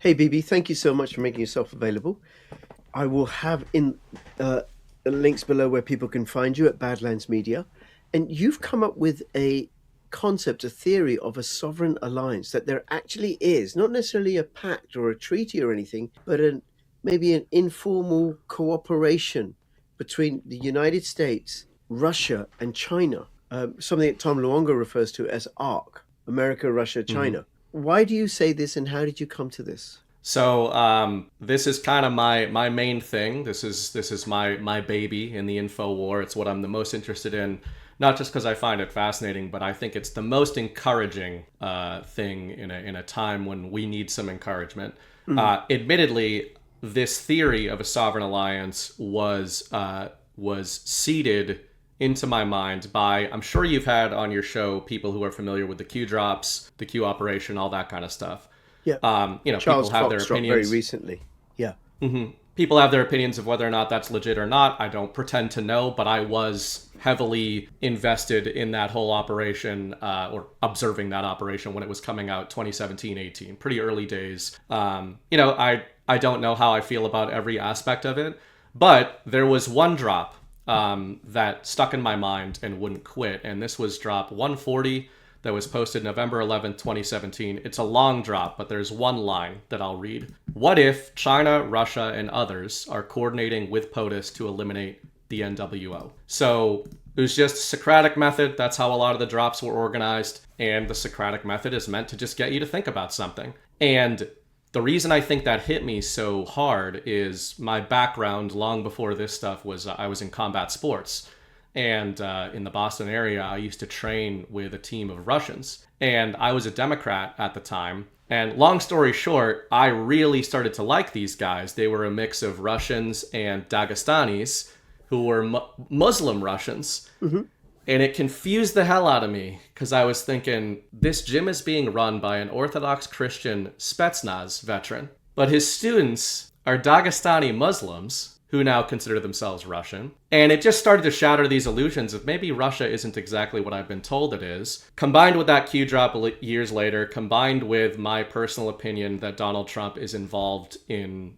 Hey, BB, thank you so much for making yourself available. I will have in links below where people can find you at Badlands Media. And you've come up with a concept, a theory of a sovereign alliance, that there actually is not necessarily a pact or a treaty or anything, but maybe an informal cooperation between the United States, Russia, and China, something that Tom Luongo refers to as ARC, America, Russia, China. Why do you say this, and how did you come to this? So this is kind of my main thing. This is my baby in the info war. It's what I'm the most interested in, not just because I find it fascinating, but I think it's the most encouraging thing in a time when we need some encouragement. Admittedly, this theory of a sovereign alliance was seeded into my mind by, I'm sure you've had on your show people who are familiar with the Q drops, the Q operation, all that kind of stuff. Yeah. People Charles have their Fox dropped opinions. very recently. Yeah. People have their opinions of whether or not that's legit or not. I don't pretend to know, but I was heavily invested in that whole operation, or observing that operation when it was coming out 2017-18, pretty early days. I don't know how I feel about every aspect of it, but there was one drop that stuck in my mind and wouldn't quit, and this was drop 140 that was posted November 11th, 2017. It's a long drop, but there's one line that I'll read. What if China, Russia, and others are coordinating with POTUS to eliminate the NWO? So it was just Socratic method. That's how a lot of the drops were organized. And the Socratic method is meant to just get you to think about something. And the reason I think that hit me so hard is my background long before this stuff was I was in combat sports. And in the Boston area, I used to train with a team of Russians. And I was a Democrat at the time. And long story short, I really started to like these guys. They were a mix of Russians and Dagestanis who were Muslim Russians. And it confused the hell out of me because I was thinking, this gym is being run by an Orthodox Christian Spetsnaz veteran, but his students are Dagestani Muslims who now consider themselves Russian. And it just started to shatter these illusions of maybe Russia isn't exactly what I've been told it is. Combined with that Q drop years later, combined with my personal opinion that Donald Trump is involved in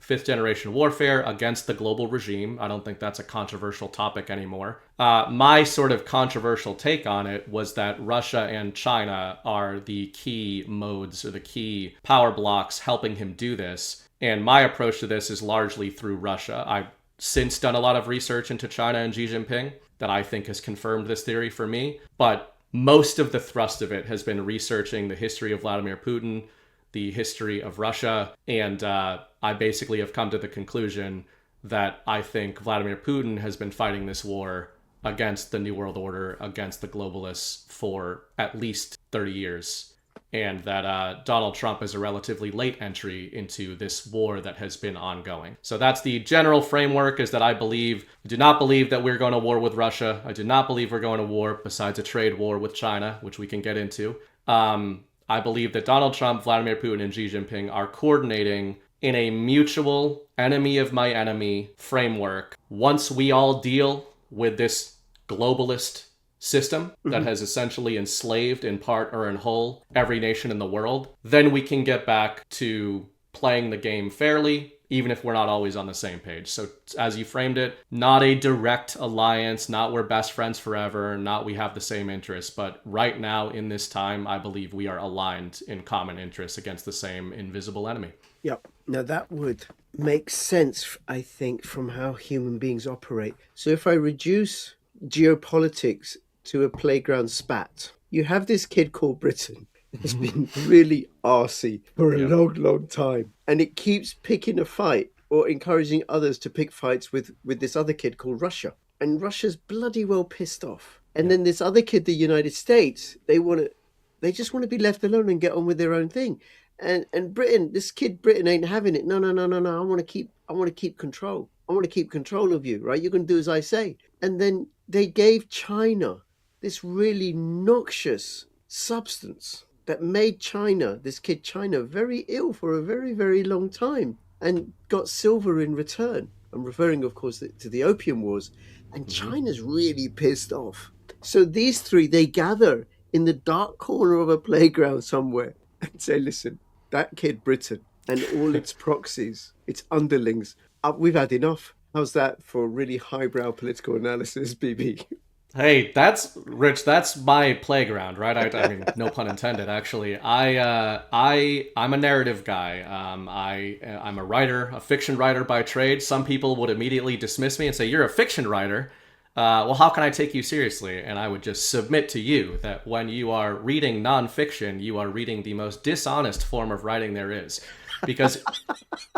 fifth generation warfare against the global regime. I don't think that's a controversial topic anymore. My sort of controversial take on it was that Russia and China are the key modes or the key power blocks helping him do this. And my approach to this is largely through Russia. I've since done a lot of research into China and Xi Jinping that I think has confirmed this theory for me. But most of the thrust of it has been researching the history of Vladimir Putin, the history of Russia, and I basically have come to the conclusion that I think Vladimir Putin has been fighting this war against the New World Order, against the globalists for at least 30 years. And that Donald Trump is a relatively late entry into this war that has been ongoing. So that's the general framework, is that I do not believe that we're going to war with Russia. I do not believe we're going to war, besides a trade war with China, which we can get into. I believe that Donald Trump, Vladimir Putin, and Xi Jinping are coordinating in a mutual enemy of my enemy framework. Once we all deal with this globalist system that has essentially enslaved in part or in whole every nation in the world, then we can get back to playing the game fairly, even if we're not always on the same page. So as you framed it, not a direct alliance, not we're best friends forever, not we have the same interests, but right now in this time, I believe we are aligned in common interests against the same invisible enemy. Yep. Now that would make sense, I think, from how human beings operate. So if I reduce geopolitics to a playground spat, you have this kid called Britain. It's been really arsey for a long time. And it keeps picking a fight or encouraging others to pick fights with this other kid called Russia. And Russia's bloody well pissed off. And then this other kid, the United States, they just want to be left alone and get on with their own thing. And Britain, this kid Britain ain't having it. No. I want to keep control. I want to keep control of you, right? You're going to do as I say. And then they gave China this really noxious substance that made China, this kid China, very ill for a very, very long time, and got silver in return. I'm referring, of course, to the Opium Wars. And China's really pissed off. So these three, they gather in the dark corner of a playground somewhere and say, listen, that kid Britain and all its proxies, its underlings, we've had enough. How's that for really highbrow political analysis, BB? Hey, that's Rich. That's my playground, right? I mean, no pun intended. Actually, I'm a narrative guy. I'm a writer, a fiction writer by trade. Some people would immediately dismiss me and say, "You're a fiction writer. Well, how can I take you seriously?" And I would just submit to you that when you are reading nonfiction, you are reading the most dishonest form of writing there is, because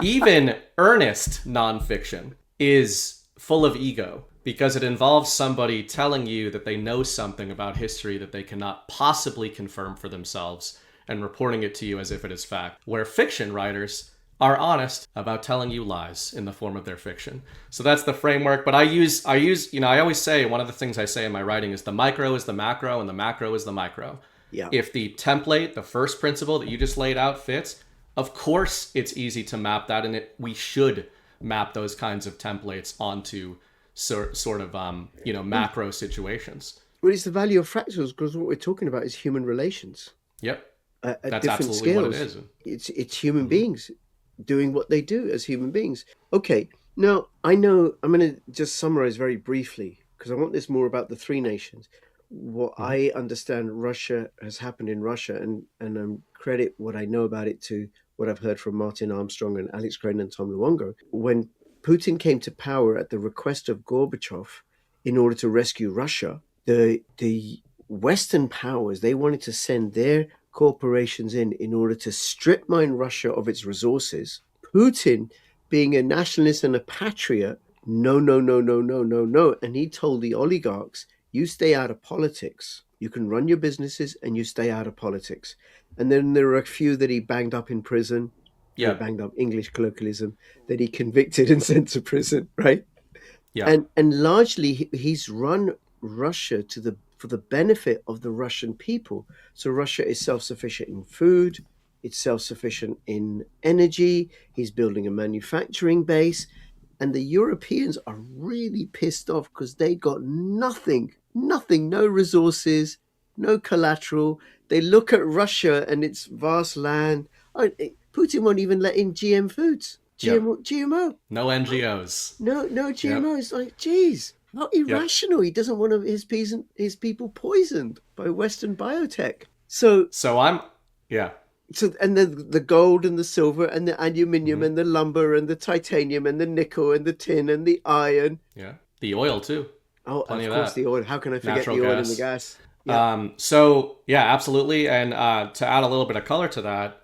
even earnest nonfiction is full of ego, because it involves somebody telling you that they know something about history that they cannot possibly confirm for themselves and reporting it to you as if it is fact, where fiction writers are honest about telling you lies in the form of their fiction. So that's the framework. But I use, I always say, one of the things I say in my writing is the micro is the macro and the macro is the micro. Yeah. If the template, the first principle that you just laid out fits, of course it's easy to map that, and we should map those kinds of templates onto sort of macro situations. Well, it's the value of fractals, because what we're talking about is human relations. Yep. At That's different absolutely scales. what it is. It's human beings doing what they do as human beings. Okay, now I know I'm going to just summarize very briefly, because I want this more about the three nations. What I understand Russia has happened in Russia, and credit what I know about it to what I've heard from Martin Armstrong and Alex Crane and Tom Luongo. When Putin came to power at the request of Gorbachev in order to rescue Russia, the Western powers, they wanted to send their corporations in order to strip mine Russia of its resources. Putin, being a nationalist and a patriot, no. And he told the oligarchs, you stay out of politics. You can run your businesses and you stay out of politics. And then there were a few that he banged up in prison. Yeah, banged up, English colloquialism, that he convicted and sent to prison, right? Yeah. And largely he's run Russia for the benefit of the Russian people. So Russia is self-sufficient in food, it's self-sufficient in energy, he's building a manufacturing base, and the Europeans are really pissed off because they got nothing, no resources, no collateral. They look at Russia and its vast land. Putin won't even let in GM foods. GMO. No NGOs. No GMOs. Yep. Like, geez, how irrational. Yep. He doesn't want his people poisoned by Western biotech. So and the gold and the silver and the aluminium and the lumber and the titanium and the nickel and the tin and the iron. Yeah. The oil too. Oh, of course, the oil. How can I forget Natural the oil gas. and the gas? Yeah. So yeah, absolutely. And to add a little bit of color to that,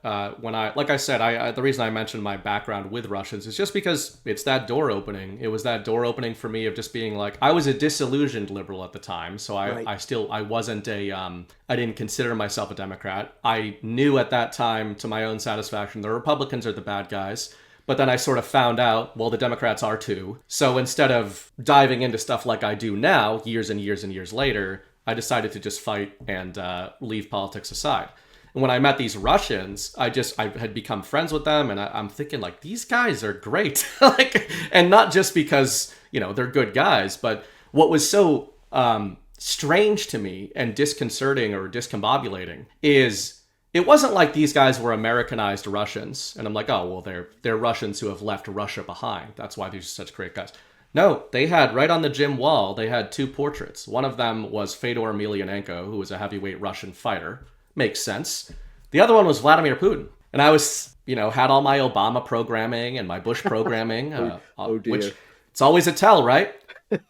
like I said, the reason I mentioned my background with Russians is just because it's that door opening. It was that door opening for me of just being like, I was a disillusioned liberal at the time. So I wasn't I didn't consider myself a Democrat. I knew at that time, to my own satisfaction, the Republicans are the bad guys. But then I sort of found out, well, the Democrats are too. So instead of diving into stuff like I do now, years and years and years later, I decided to just fight and leave politics aside. And when I met these Russians, I had become friends with them, and I'm thinking, like, these guys are great. And not just because, they're good guys, but what was so strange to me and disconcerting or discombobulating is it wasn't like these guys were Americanized Russians. And I'm like, oh, well, they're Russians who have left Russia behind. That's why these are such great guys. No, they had, right on the gym wall, they had two portraits. One of them was Fedor Emelianenko, who was a heavyweight Russian fighter. Makes sense. The other one was Vladimir Putin. And I was, had all my Obama programming and my Bush programming, which it's always a tell, right?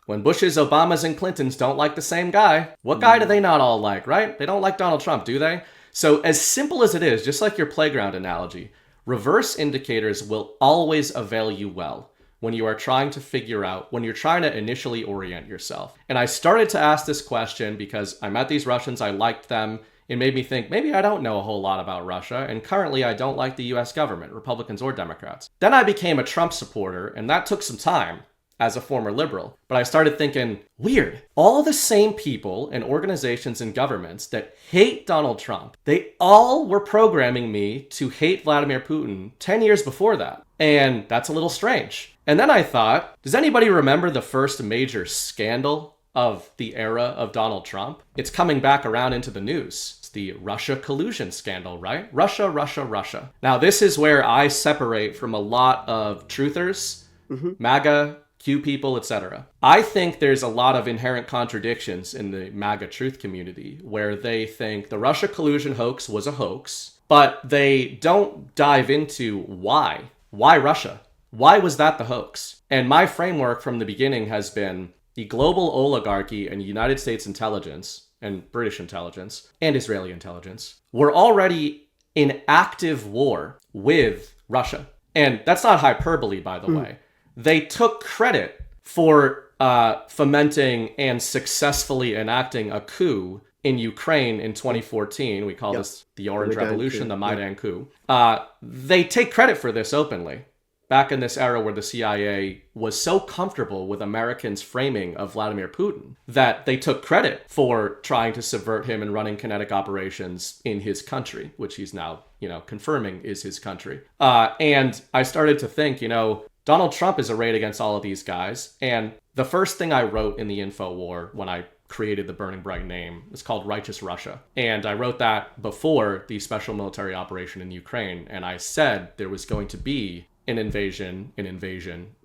When Bushes, Obamas, and Clintons don't like the same guy, what guy do they not all like, right? They don't like Donald Trump, do they? So as simple as it is, just like your playground analogy, reverse indicators will always avail you well when you are trying to figure out, when you're trying to initially orient yourself. And I started to ask this question because I met these Russians, I liked them. It made me think, maybe I don't know a whole lot about Russia, and currently I don't like the US government, Republicans or Democrats. Then I became a Trump supporter, and that took some time as a former liberal. But I started thinking, weird, all the same people and organizations and governments that hate Donald Trump, they all were programming me to hate Vladimir Putin 10 years before that. And that's a little strange. And then I thought, does anybody remember the first major scandal of the era of Donald Trump? It's coming back around into the news. It's the Russia collusion scandal, right? Russia, Russia, Russia. Now, this is where I separate from a lot of truthers, MAGA, Q people, etc. I think there's a lot of inherent contradictions in the MAGA truth community where they think the Russia collusion hoax was a hoax, but they don't dive into why. Why Russia? Why was that the hoax? And my framework from the beginning has been the global oligarchy and United States intelligence and British intelligence and Israeli intelligence were already in active war with Russia. And that's not hyperbole, by the way. They took credit for fomenting and successfully enacting a coup in Ukraine in 2014. We call this the Orange Revolution, the Maidan coup. They take credit for this openly. Back in this era where the CIA was so comfortable with Americans' framing of Vladimir Putin that they took credit for trying to subvert him and running kinetic operations in his country, which he's now, confirming is his country. And I started to think, Donald Trump is arrayed against all of these guys. And the first thing I wrote in the InfoWar when I created the Burning Bright name is called Righteous Russia. And I wrote that before the special military operation in Ukraine. And I said there was going to be an invasion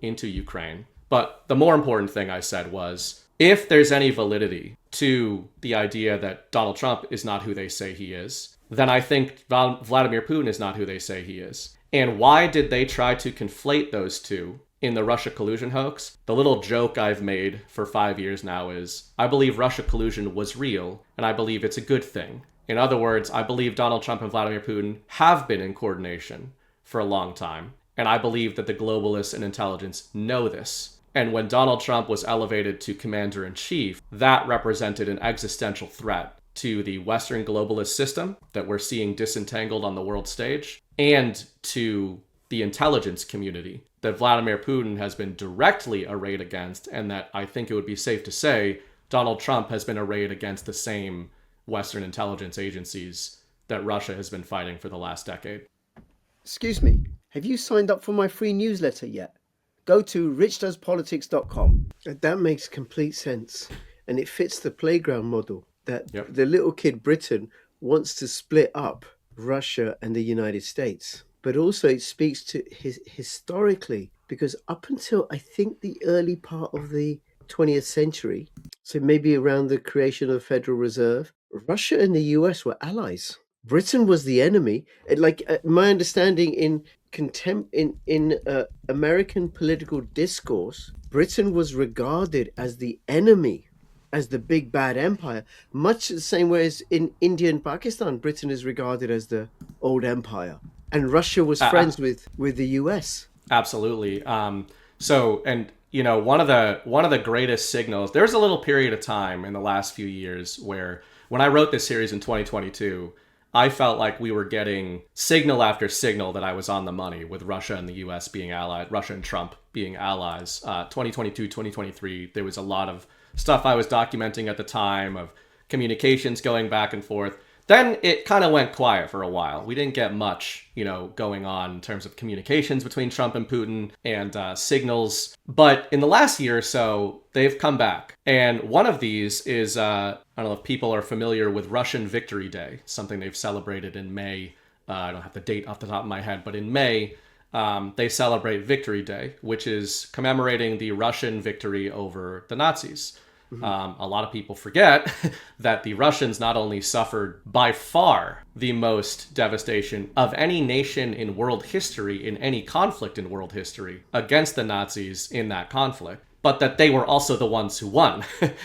into Ukraine. But the more important thing I said was, if there's any validity to the idea that Donald Trump is not who they say he is, then I think Vladimir Putin is not who they say he is. And why did they try to conflate those two in the Russia collusion hoax? The little joke I've made for 5 years now is, I believe Russia collusion was real, and I believe it's a good thing. In other words, I believe Donald Trump and Vladimir Putin have been in coordination for a long time. And I believe that the globalists and intelligence know this. And when Donald Trump was elevated to commander-in-chief, that represented an existential threat to the Western globalist system that we're seeing disentangled on the world stage, and to the intelligence community that Vladimir Putin has been directly arrayed against, and that I think it would be safe to say Donald Trump has been arrayed against the same Western intelligence agencies that Russia has been fighting for the last decade. Excuse me, have you signed up for my free newsletter yet? Go to richdoespolitics.com. That makes complete sense. And it fits the playground model that the little kid Britain wants to split up Russia and the United States. But also it speaks to historically, because up until I think the early part of the 20th century, so maybe around the creation of the Federal Reserve, Russia and the US were allies. Britain was the enemy. My understanding in American political discourse, Britain was regarded as the enemy, as the big bad empire, much the same way as in India and Pakistan, Britain is regarded as the old empire, and Russia was friends with the US. Absolutely. One of the greatest signals. There's a little period of time in the last few years where, when I wrote this series in 2022. I felt like we were getting signal after signal that I was on the money with Russia and the US being allied, Russia and Trump being allies. 2022, 2023, there was a lot of stuff I was documenting at the time of communications going back and forth. Then it kind of went quiet for a while. We didn't get much, going on in terms of communications between Trump and Putin and signals. But in the last year or so, they've come back. And one of these is, I don't know if people are familiar with Russian Victory Day, something they've celebrated in May. I don't have the date off the top of my head, but in May, they celebrate Victory Day, which is commemorating the Russian victory over the Nazis. A lot of people forget that the Russians not only suffered by far the most devastation of any nation in world history, in any conflict in world history, against the Nazis in that conflict, but that they were also the ones who won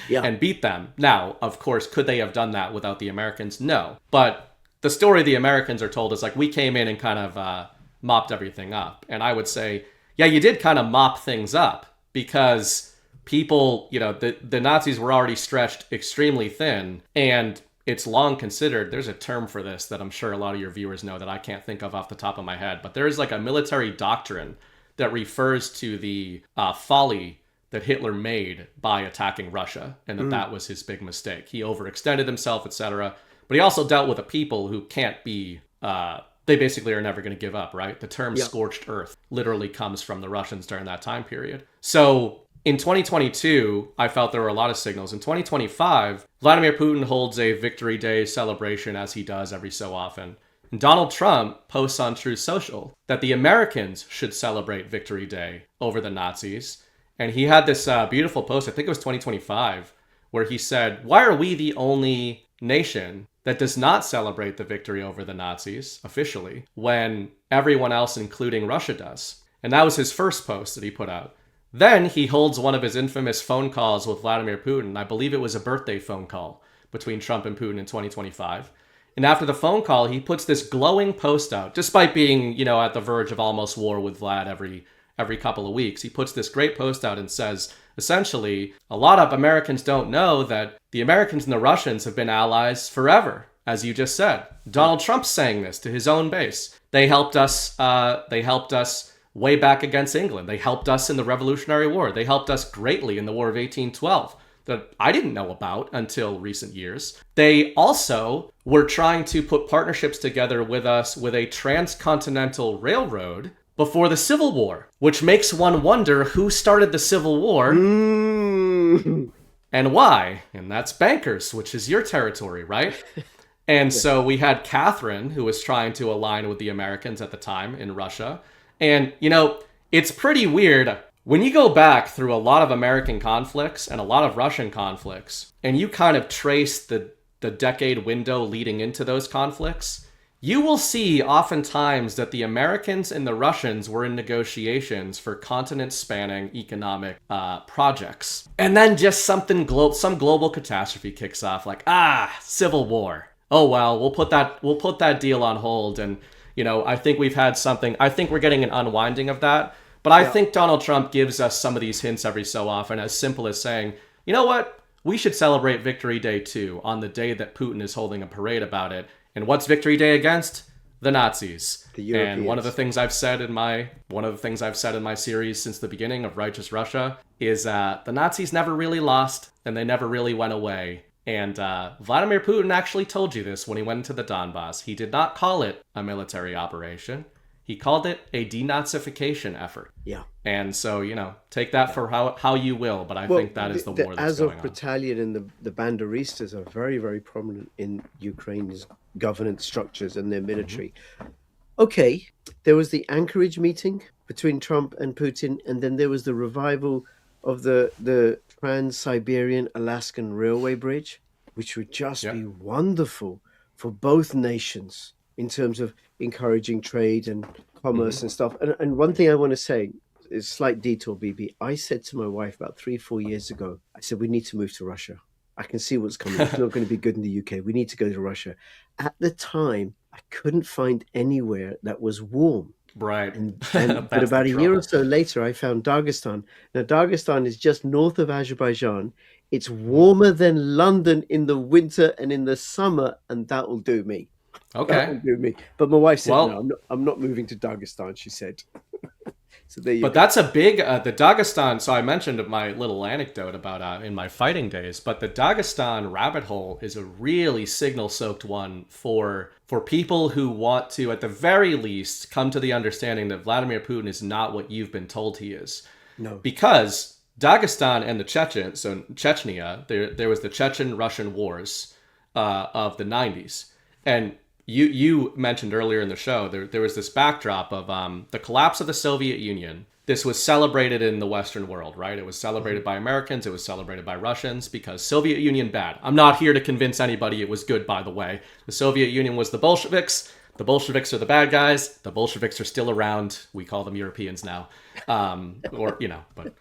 and beat them. Now, of course, could they have done that without the Americans? No. But the story the Americans are told is like, we came in and kind of mopped everything up. And I would say, yeah, you did kind of mop things up, because people, the Nazis were already stretched extremely thin, and it's long considered, there's a term for this that I'm sure a lot of your viewers know that I can't think of off the top of my head, but there's like a military doctrine that refers to the folly that Hitler made by attacking Russia, and that was his big mistake. He overextended himself, etc. But he also dealt with a people who can't be, they basically are never going to give up, right? The term scorched earth literally comes from the Russians during that time period. So in 2022, I felt there were a lot of signals. In 2025, Vladimir Putin holds a Victory Day celebration, as he does every so often. And Donald Trump posts on Truth Social that the Americans should celebrate Victory Day over the Nazis. And he had this beautiful post, I think it was 2025, where he said, "Why are we the only nation that does not celebrate the victory over the Nazis officially when everyone else, including Russia, does?" And that was his first post that he put out. Then he holds one of his infamous phone calls with Vladimir Putin. I believe it was a birthday phone call between Trump and Putin in 2025. And after the phone call, he puts this glowing post out, despite being, at the verge of almost war with Vlad every couple of weeks. He puts this great post out and says, essentially, a lot of Americans don't know that the Americans and the Russians have been allies forever, as you just said. Donald Trump's saying this to his own base. They helped us. Way back against England. They helped us in the Revolutionary War. They helped us greatly in the War of 1812 that I didn't know about until recent years. They also were trying to put partnerships together with us with a transcontinental railroad before the Civil War, which makes one wonder who started the Civil War and why. And that's bankers, which is your territory, right? And so we had Catherine, who was trying to align with the Americans at the time in Russia. And, it's pretty weird. When you go back through a lot of American conflicts and a lot of Russian conflicts, and you kind of trace the decade window leading into those conflicts, you will see oftentimes that the Americans and the Russians were in negotiations for continent-spanning economic projects. And then just some global catastrophe kicks off, like, Civil War. Oh, well, we'll put that deal on hold, and I think we've had something. I think we're getting an unwinding of that. But I think Donald Trump gives us some of these hints every so often, as simple as saying, you know what? We should celebrate Victory Day too, on the day that Putin is holding a parade about it. And what's Victory Day against? The Nazis. The Europeans. And one of the things I've said in my series since the beginning of Righteous Russia is the Nazis never really lost, and they never really went away. And Vladimir Putin actually told you this when he went into the Donbass. He did not call it a military operation. He called it a denazification effort. Yeah. And so, take that for how you will, but I think that is the war that's going on. The Azov Battalion and the Banderistas are very, very prominent in Ukraine's governance structures and their military. Okay, there was the Anchorage meeting between Trump and Putin, and then there was the revival of the Trans-Siberian Alaskan Railway Bridge, which would just be wonderful for both nations in terms of encouraging trade and commerce and stuff. And one thing I want to say is slight detour, BB. I said to my wife about 3-4 years ago, I said, we need to move to Russia. I can see what's coming. It's not going to be good in the UK. We need to go to Russia. At the time, I couldn't find anywhere that was warm. Right. But about a year or so later, I found Dagestan. Now, Dagestan is just north of Azerbaijan. It's warmer than London in the winter and in the summer, and that will do me. Okay. That will do me. But my wife said, no, I'm not moving to Dagestan, she said. So there you go. But that's a big, the Dagestan, so I mentioned my little anecdote about in my fighting days, but the Dagestan rabbit hole is a really signal-soaked one for people who want to, at the very least, come to the understanding that Vladimir Putin is not what you've been told he is. No. Because Dagestan and the Chechnya, there was the Chechen-Russian wars of the 90s. And you mentioned earlier in the show, there was this backdrop of the collapse of the Soviet Union. This was celebrated in the Western world, right? It was celebrated by Americans. It was celebrated by Russians because Soviet Union bad. I'm not here to convince anybody it was good, by the way. The Soviet Union was the Bolsheviks. The Bolsheviks are the bad guys. The Bolsheviks are still around. We call them Europeans now. But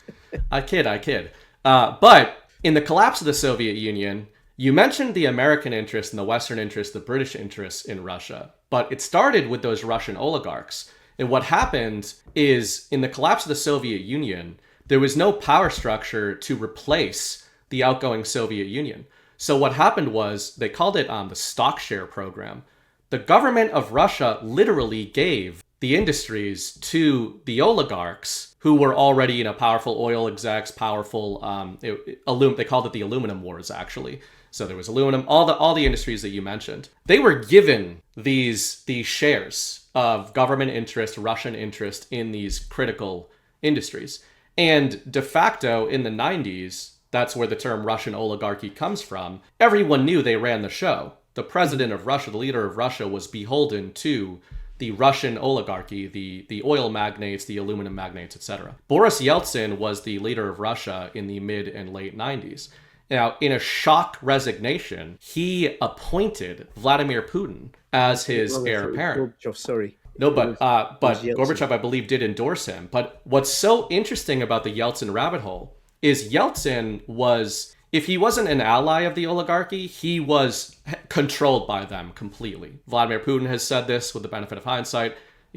I kid. But in the collapse of the Soviet Union, you mentioned the American interest and the Western interest, the British interests in Russia, but it started with those Russian oligarchs. And what happened is, in the collapse of the Soviet Union, there was no power structure to replace the outgoing Soviet Union. So what happened was, they called it the stock share program. The government of Russia literally gave the industries to the oligarchs who were already, powerful oil execs, powerful, they called it the aluminum wars, actually. So there was aluminum, all the industries that you mentioned. They were given these shares of government interest, Russian interest in these critical industries. And de facto in the 90s, that's where the term Russian oligarchy comes from. Everyone knew they ran the show. The president of Russia, the leader of Russia, was beholden to the Russian oligarchy, the oil magnates, the aluminum magnates, etc. Boris Yeltsin was the leader of Russia in the mid and late 90s. Now, in a shock resignation, he appointed Vladimir Putin as his heir apparent. Sorry. No, but Gorbachev, I believe, did endorse him. But what's so interesting about the Yeltsin rabbit hole is Yeltsin was, if he wasn't an ally of the oligarchy, he was controlled by them completely. Vladimir Putin has said this with the benefit of hindsight.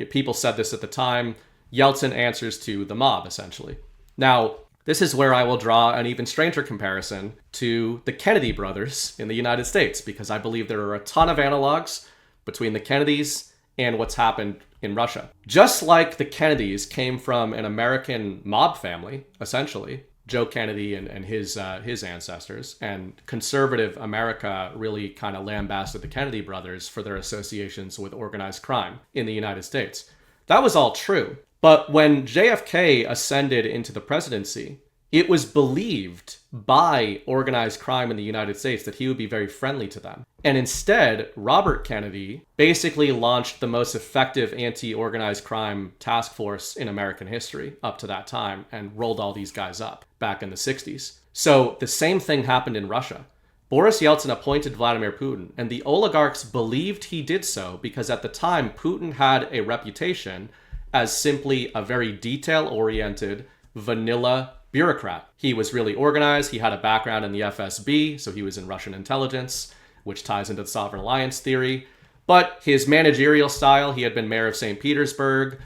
People said this at the time. Yeltsin answers to the mob, essentially. Now, this is where I will draw an even stranger comparison to the Kennedy brothers in the United States, because I believe there are a ton of analogs between the Kennedys and what's happened in Russia. Just like the Kennedys came from an American mob family, essentially, Joe Kennedy and his ancestors, and conservative America really kind of lambasted the Kennedy brothers for their associations with organized crime in the United States. That was all true. But when JFK ascended into the presidency, it was believed by organized crime in the United States that he would be very friendly to them. And instead, Robert Kennedy basically launched the most effective anti-organized crime task force in American history up to that time and rolled all these guys up back in the 60s. So the same thing happened in Russia. Boris Yeltsin appointed Vladimir Putin, and the oligarchs believed he did so because at the time, Putin had a reputation as simply a very detail-oriented, vanilla bureaucrat. He was really organized. He had a background in the FSB, so he was in Russian intelligence, which ties into the sovereign alliance theory. But his managerial style, he had been mayor of St. Petersburg.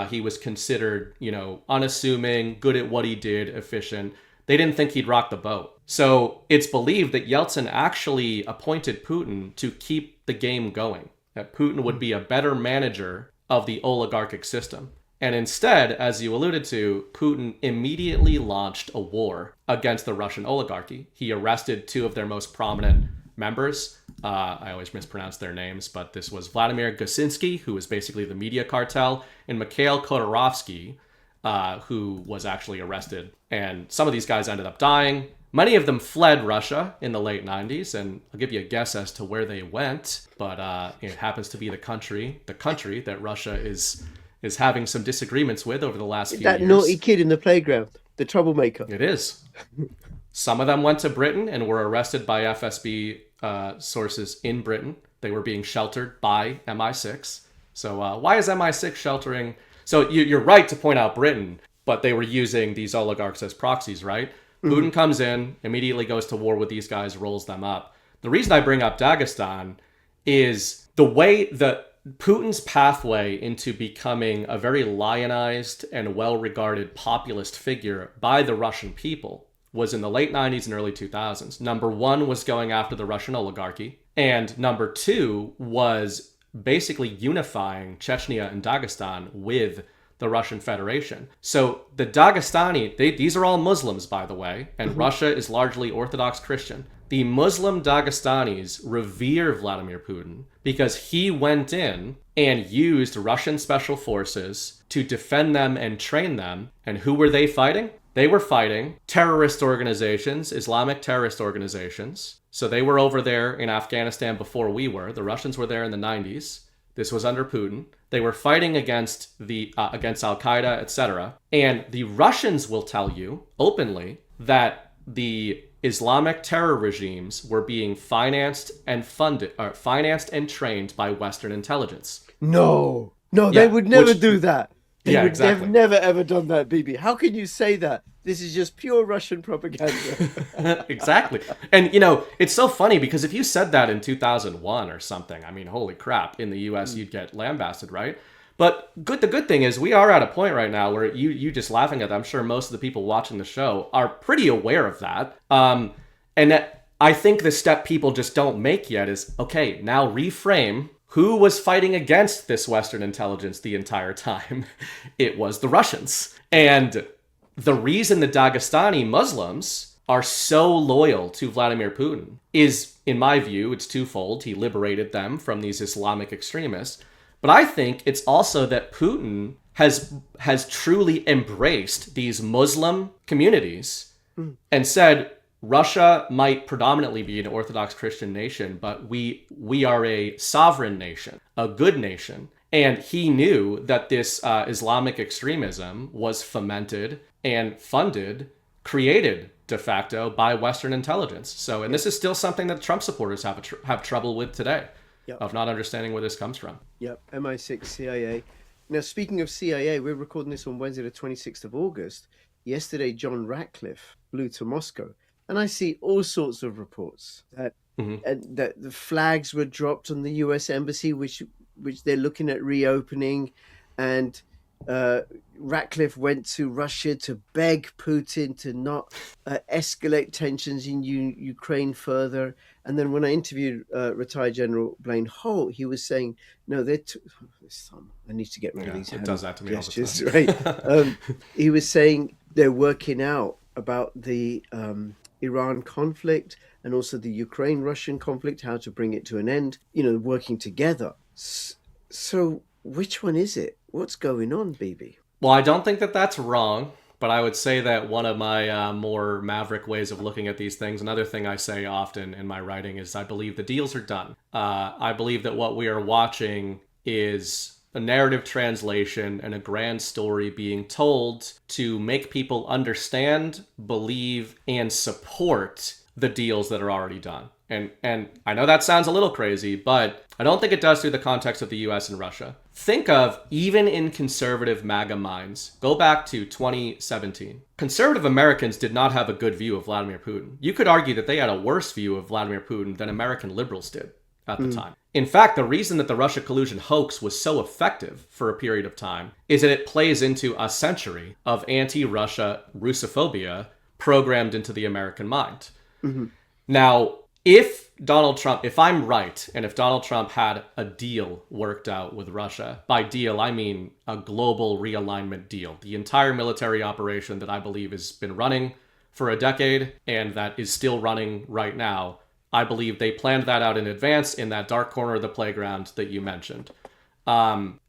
He was considered, unassuming, good at what he did, efficient. They didn't think he'd rock the boat. So it's believed that Yeltsin actually appointed Putin to keep the game going, that Putin would be a better manager of the oligarchic system. And instead, as you alluded to, Putin immediately launched a war against the Russian oligarchy. He arrested two of their most prominent members. I always mispronounce their names, but this was Vladimir Gusinsky, who was basically the media cartel, and Mikhail Khodorkovsky, who was actually arrested. And some of these guys ended up dying. Many of them fled Russia in the late 90s, and I'll give you a guess as to where they went, but it happens to be the country that Russia is having some disagreements with over the last few years. That naughty kid in the playground, the troublemaker. It is. Some of them went to Britain and were arrested by FSB sources in Britain. They were being sheltered by MI6. So why is MI6 sheltering? So you're right to point out Britain, but they were using these oligarchs as proxies, right? Putin comes in, immediately goes to war with these guys, rolls them up. The reason I bring up Dagestan is the way that Putin's pathway into becoming a very lionized and well-regarded populist figure by the Russian people was in the late 90s and early 2000s. Number one was going after the Russian oligarchy, and number two was basically unifying Chechnya and Dagestan with the Russian Federation. So the Dagestani, these are all Muslims, by the way, and Russia is largely Orthodox Christian. The Muslim Dagestanis revere Vladimir Putin because he went in and used Russian special forces to defend them and train them. And who were they fighting? They were fighting terrorist organizations, Islamic terrorist organizations. So they were over there in Afghanistan before we were. The Russians were there in the 90s. This was under Putin. They were fighting against Al-Qaeda, etc. And the Russians will tell you openly that the Islamic terror regimes were being financed and trained by Western intelligence. No, they would never do that. Exactly. They've never ever done that, Bibi. How can you say that? This is just pure Russian propaganda. Exactly. And, it's so funny because if you said that in 2001 or something, I mean, holy crap, in the US, you'd get lambasted, right? But the good thing is we are at a point right now where you just laughing at that. I'm sure most of the people watching the show are pretty aware of that. And I think the step people just don't make yet is, okay, now reframe who was fighting against this Western intelligence the entire time. It was the Russians. And the reason the Dagestani Muslims are so loyal to Vladimir Putin is, in my view, it's twofold. He liberated them from these Islamic extremists. But I think it's also that Putin has truly embraced these Muslim communities and said Russia might predominantly be an Orthodox Christian nation, but we are a sovereign nation, a good nation. And he knew that this Islamic extremism was fomented and funded, created de facto by Western intelligence. So, and this is still something that Trump supporters have trouble with today, of not understanding where this comes from. Yep, MI6, CIA. Now, speaking of CIA, we're recording this on Wednesday, the 26th of August. Yesterday, John Ratcliffe flew to Moscow. And I see all sorts of reports that, that the flags were dropped on the U.S. embassy, which they're looking at reopening. And Ratcliffe went to Russia to beg Putin to not escalate tensions in Ukraine further. And then when I interviewed retired General Blaine Holt, he was saying, no, I need to get rid of these hand does that to me gestures, all the time. Right? He was saying they're working out about the Iran conflict and also the Ukraine-Russian conflict, how to bring it to an end, working together. So which one is it? What's going on, BB? Well, I don't think that that's wrong, but I would say that one of my more maverick ways of looking at these things, another thing I say often in my writing, is I believe the deals are done. I believe that what we are watching is a narrative translation and a grand story being told to make people understand, believe, and support the deals that are already done. And I know that sounds a little crazy, but I don't think it does through the context of the US and Russia. Think of, even in conservative MAGA minds, go back to 2017. Conservative Americans did not have a good view of Vladimir Putin. You could argue that they had a worse view of Vladimir Putin than American liberals did at the time. In fact, the reason that the Russia collusion hoax was so effective for a period of time is that it plays into a century of anti-Russia Russophobia programmed into the American mind. Now, if I'm right, and if Donald Trump had a deal worked out with Russia, by deal, I mean a global realignment deal, the entire military operation that I believe has been running for a decade and that is still running right now, I believe they planned that out in advance in that dark corner of the playground that you mentioned.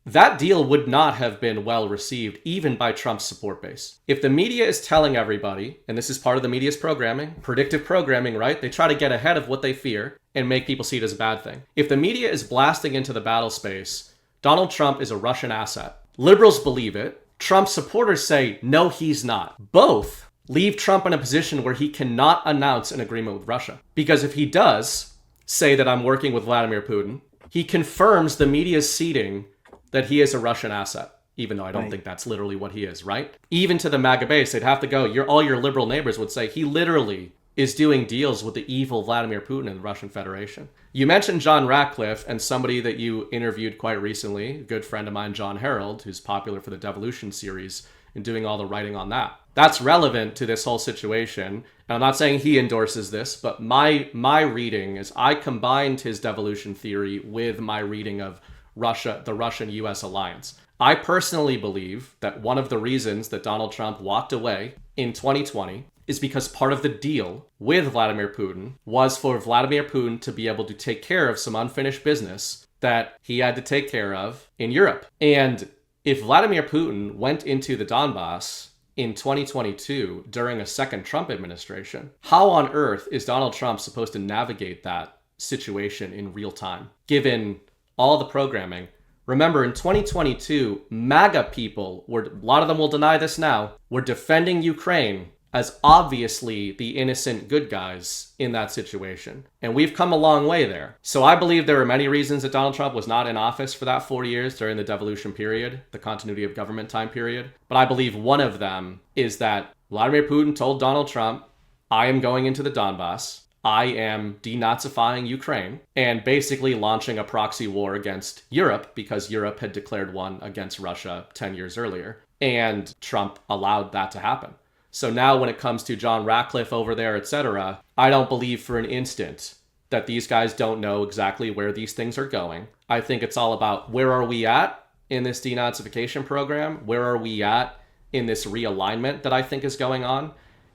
That deal would not have been well received even by Trump's support base. If the media is telling everybody, and this is part of the media's programming, predictive programming, right? They try to get ahead of what they fear and make people see it as a bad thing. If the media is blasting into the battle space, Donald Trump is a Russian asset. Liberals believe it. Trump supporters say, no, he's not. Both leave Trump in a position where he cannot announce an agreement with Russia. Because if he does say that I'm working with Vladimir Putin, he confirms the media's seeding that he is a Russian asset, even though I don't think that's literally what he is, right? Even to the MAGA base, they'd have to go, all your liberal neighbors would say, he literally is doing deals with the evil Vladimir Putin and the Russian Federation. You mentioned John Ratcliffe, and somebody that you interviewed quite recently, a good friend of mine, John Harold, who's popular for the Devolution series and doing all the writing on that. That's relevant to this whole situation. And I'm not saying he endorses this, but my reading is I combined his devolution theory with my reading of Russia, the Russian-US alliance. I personally believe that one of the reasons that Donald Trump walked away in 2020 is because part of the deal with Vladimir Putin was for Vladimir Putin to be able to take care of some unfinished business that he had to take care of in Europe. And if Vladimir Putin went into the Donbass in 2022 during a second Trump administration, how on earth is Donald Trump supposed to navigate that situation in real time, given all the programming? Remember, in 2022, MAGA people a lot of them will deny this now, were defending Ukraine as obviously the innocent good guys in that situation. And we've come a long way there. So I believe there are many reasons that Donald Trump was not in office for that 4 years during the devolution period, the continuity of government time period. But I believe one of them is that Vladimir Putin told Donald Trump, I am going into the Donbass. I am denazifying Ukraine, and basically launching a proxy war against Europe because Europe had declared one against Russia 10 years earlier. And Trump allowed that to happen. So now when it comes to John Ratcliffe over there, etc., I don't believe for an instant that these guys don't know exactly where these things are going. I think it's all about where are we at in this denazification program? Where are we at in this realignment that I think is going on?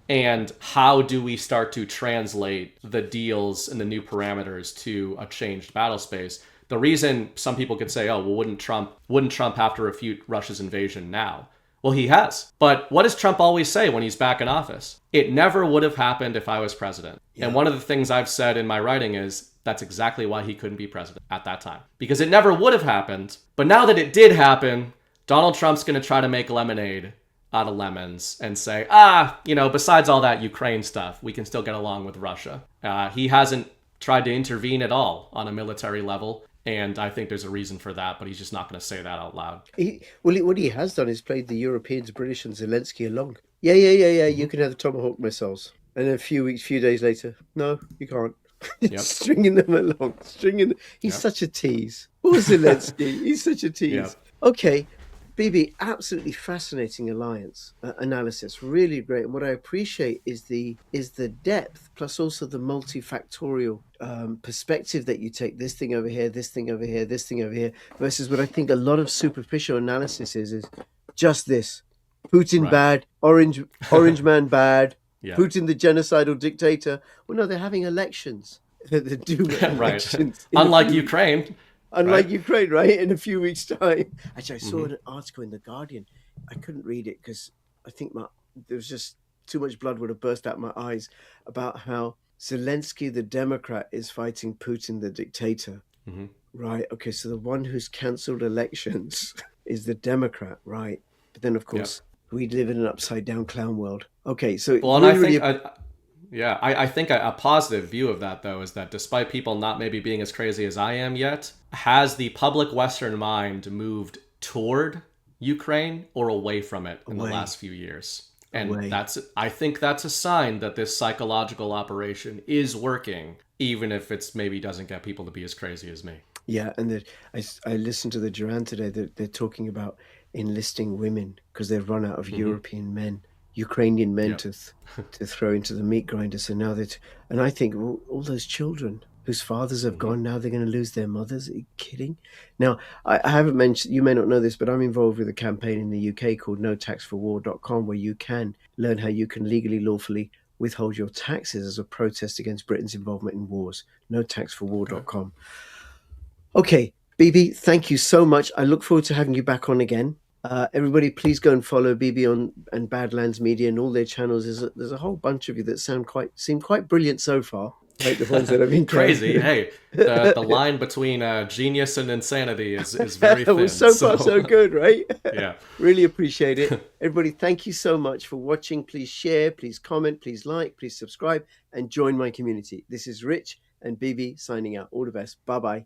And how do we start to translate the deals and the new parameters to a changed battle space? The reason some people could say, oh, well, wouldn't Trump have to refute Russia's invasion now? Well, he has. But what does Trump always say when he's back in office? It never would have happened if I was president. Yeah. And one of the things I've said in my writing is that's exactly why he couldn't be president at that time. Because it never would have happened. But now that it did happen, Donald Trump's going to try to make lemonade out of lemons and say, besides all that Ukraine stuff, we can still get along with Russia. He hasn't tried to intervene at all on a military level. And I think there's a reason for that, but he's just not going to say that out loud. What he has done is played the Europeans, British and Zelensky along. Yeah, you can have the Tomahawk missiles. And then a few days later, no, you can't. Yep. Stringing them along. He's such a tease. Poor Zelensky. He's such a tease. Yep. Okay, BB, absolutely fascinating alliance analysis. Really great. And what I appreciate is the depth, plus also the multifactorial perspective that you take. This thing over here, this thing over here, this thing over here, versus what I think a lot of superficial analysis is just this. Putin bad, orange man bad, Putin the genocidal dictator. Well, no, they're having elections. They're doing elections. Unlike Ukraine. Unlike Ukraine, right? In a few weeks' time. Actually, I saw an article in The Guardian. I couldn't read it because I think there was just too much blood would have burst out my eyes about how Zelensky, the Democrat, is fighting Putin, the dictator. Mm-hmm. Right? Okay, so the one who's cancelled elections is the Democrat, right? But then, of course, we live in an upside-down clown world. Okay, so... Well, and I think a positive view of that, though, is that despite people not maybe being as crazy as I am yet, has the public Western mind moved toward Ukraine or away from it in the last few years? And I think that's a sign that this psychological operation is working, even if it's maybe doesn't get people to be as crazy as me. Yeah, and I listened to the Duran today. They're talking about enlisting women because they've run out of European men. Ukrainian men to throw into the meat grinder. So now and I think all those children whose fathers have gone, now they're going to lose their mothers. Are you kidding? Now, I haven't mentioned, you may not know this, but I'm involved with a campaign in the UK called notaxforwar.com, where you can learn how you can legally, lawfully withhold your taxes as a protest against Britain's involvement in wars. notaxforwar.com. Okay, BB, thank you so much. I look forward to having you back on again. Everybody, please go and follow BB and Badlands Media and all their channels. There's a whole bunch of you that seem quite brilliant so far. Like the ones that have been crazy. Hey, the line between genius and insanity is very thin. It was so far so good, right? Yeah. Really appreciate it. Everybody, thank you so much for watching. Please share, please comment, please like, please subscribe, and join my community. This is Rich and BB signing out. All the best. Bye-bye.